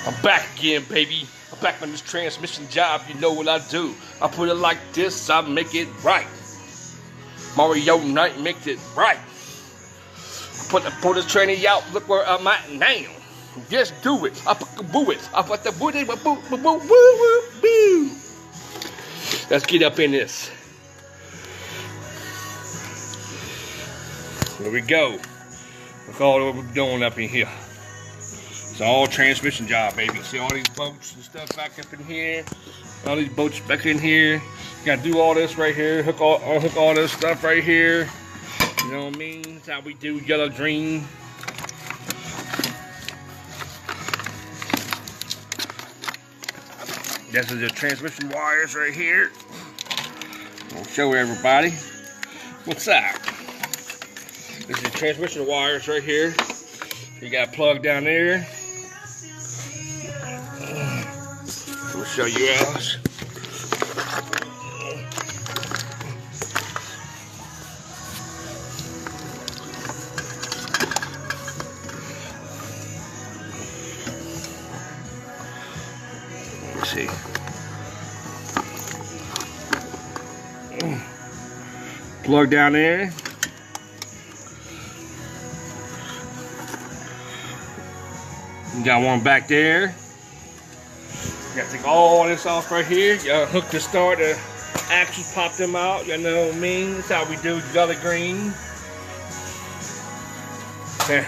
I'm back again, baby. I'm back on this transmission job. You know what I do. I put it like this, I make it right. Mario Knight makes it right. Put this tranny out, look where I'm at now. Just do it. I put the boo it. I put the boo it. Boo, boo, boo, boo, boo. Let's get up in this. Here we go. Look all what we're doing up in here. It's all transmission job, baby. See all these boats and stuff back up in here. All these boats back in here. You gotta do all this right here. Hook all this stuff right here. You know what I mean? That's how we do yellow green. This is the transmission wires right here. I'll show everybody what's up. This is the transmission wires right here. You got a plug down there. We'll show you else. Let's see. Plug down there. You got one back there. You gotta take all this off right here. You gotta hook the start, the axles, pop them out. You know what I mean? That's how we do yellow green. Yeah.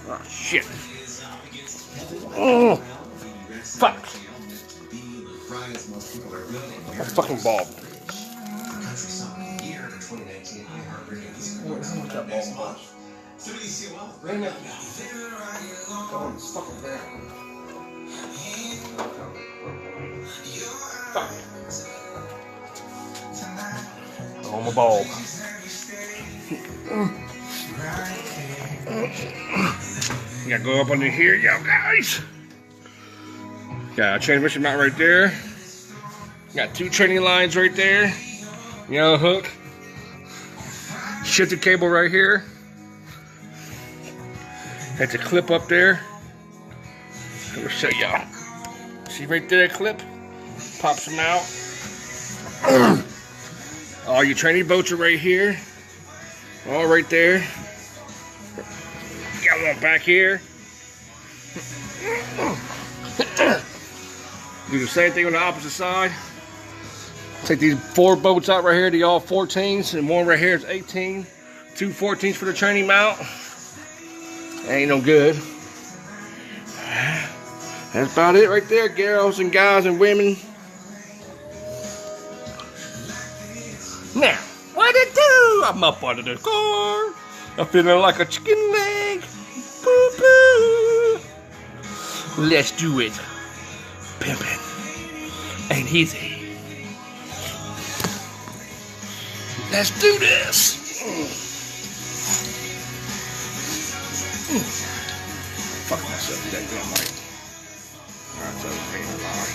Oh shit. Oh fuck. My fucking bulb. How much that bulb cost? Right now. Oh, it's fucking bad. Fuck. Oh, my bulb. You gotta go up under here, y'all guys. Got a transmission mount right there. Got two training lines right there. Yellow hook. Shifter cable right here. That's a clip up there. I'll show y'all. See right there, clip? Pops them out. All your training boats are right here. All right there. Got one back here. Do the same thing on the opposite side. Take these 4 boats out right here. They all 14s, and one right here is 18. 2 14s for the training mount. Ain't no good. That's about it right there, girls and guys and women. Now, what it do? I'm up under the car. I'm feeling like a chicken leg. Boo boo. Let's do it. Pimpin' ain't easy. Let's do this. Fuck myself, that damn right. Alright, so it's being a lie.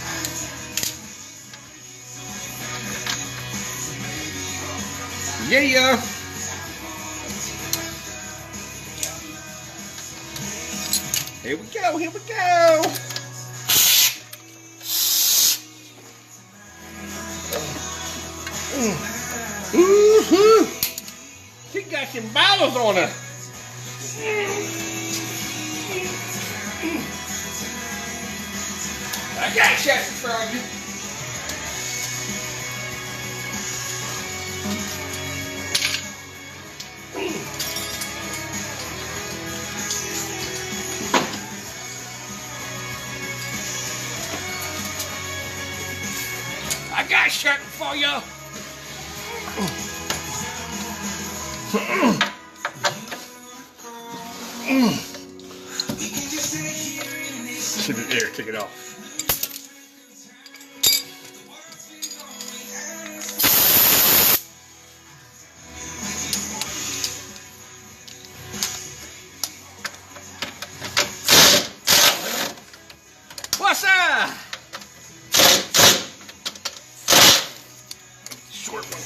Yeah. Here we go, here we go. She got some balls on her. I got shots in front of you. I got something for you. Sit it there, take it off. What's up? Short one.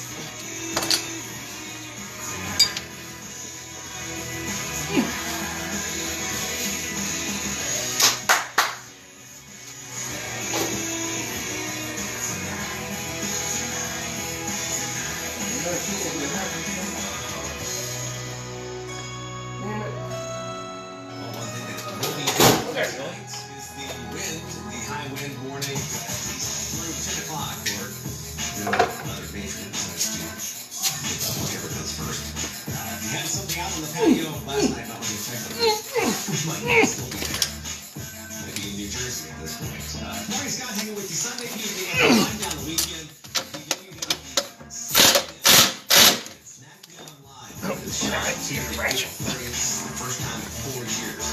First time in 4 years.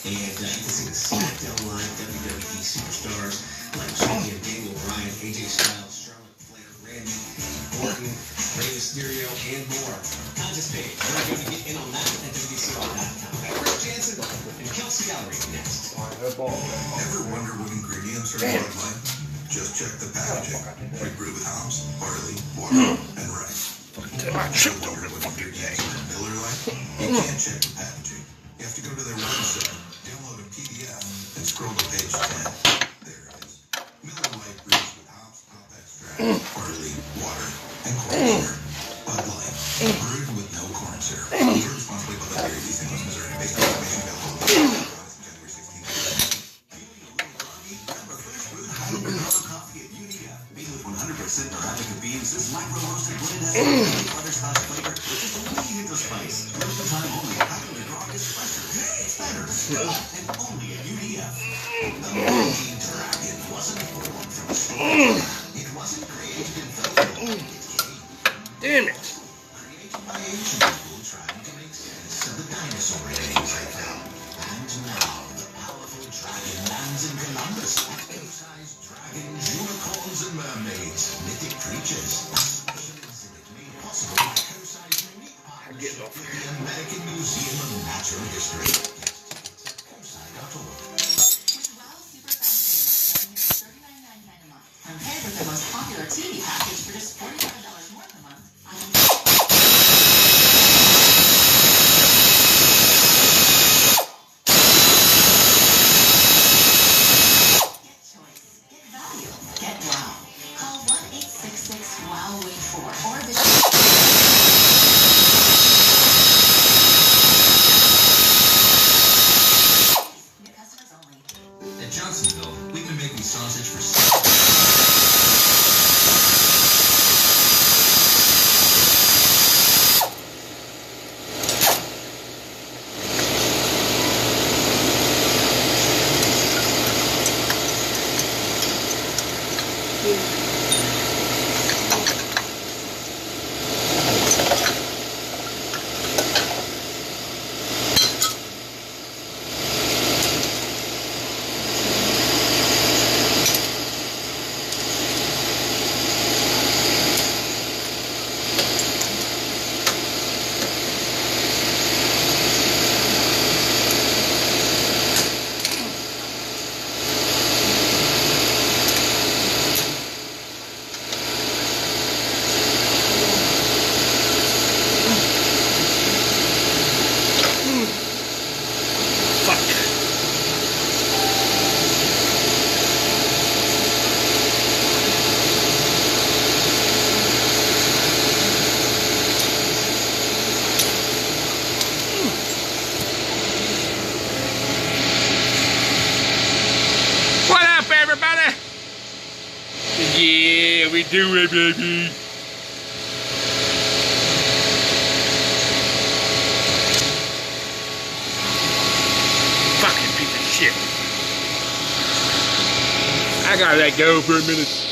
And you can see the SmackDown line WWE superstars like Jimmy and Daniel Bryan, AJ Styles, Charlotte Flair, Randy Orton, Rey Mysterio, and more. Contest page. We're going to get in on that at WBCR.com. Chris Jansen and Kelsey Gallery next. Ever wonder what ingredients are in Bud Light? Just check the packaging. We brew with hops, barley, water, and rice. Ever wonder what ingredients are in Miller Lite? You can't check the packaging. You have to go to their website, download a PDF, and scroll to page 10. There it is. Miller Lite brews with hops, hop extract, barley, water, and corn syrup. Bud Light, brewed with no corn syrup. Brewed responsibly by the Dairy of St. Louis, Missouri. Based on information available on January 16th. Coffee at UDF, made with 100% Arabica beans. This micro-roasted blend has a butterscotch flavor with just a wee hint of spice. Limited time only. Having the grog is fresher. It's better. And only at UDF. The Mighty Dragon wasn't born from a stone. It wasn't created in Philadelphia. Damn it. Created by ancient people trying to make sense of the dinosaur eggs they found. And now, the powerful dragon lands in Columbus. Exercise dragons, unicorns, and mermaids. Mythic creatures. Special exhibit made possible by Kosai's unique partnership with the American Museum of Natural History. Kosai.org. With WOW Super Fast Internet, starting at $39.99 a month. Compared with the most popular TV package for just $45 more per month. Get choice. Get value. Get WOW. Call 1-866-WOW-WAIT-4 or visit new customers only. At Johnsonville, we've been making sausage for What up, everybody? Yeah, we do it, baby. Fucking piece of shit. I gotta let go for a minute.